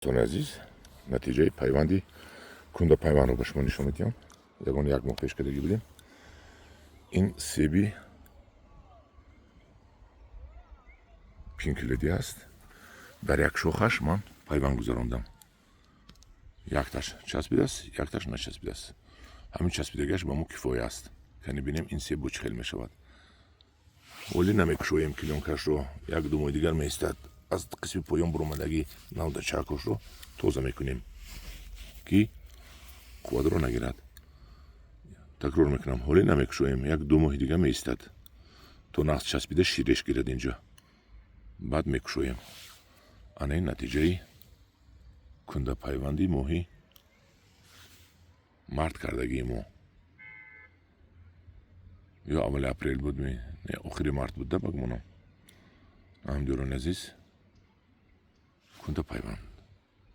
دوستان عزیز، نتیجه پیوندی کند پیوند رو به شما نشون میدم. یک ماه پیش کردگی بودیم. این سیبی پینکلدی است. در یک شاخش من پیوند گذراندم. یک تاش چسبیده است، یک تاش نچسبیده است. همین چسبیدگیش با ما کفایه است. یعنی ببینیم این سیب بچخیل می شود. ولی نمیکشویم کلونکش رو یک دو ماه دیگر میستد. از قسم پایان برآمدگی نود چاکش رو توزه میکنیم که قوت رو نگیرد. تکرار میکنم، ولی نمیکشویم، یک دو ماه دیگه میستد تا نقص چسبیده شیرش گیرد اینجا. بعد میکشویم. آن این نتیجه کنده پیوندی ماهی مارت کردگی ما. یا اول اپریل بود نه آخری مارت بود ده بگمونم. هم دوران عزیز کنده پیوند.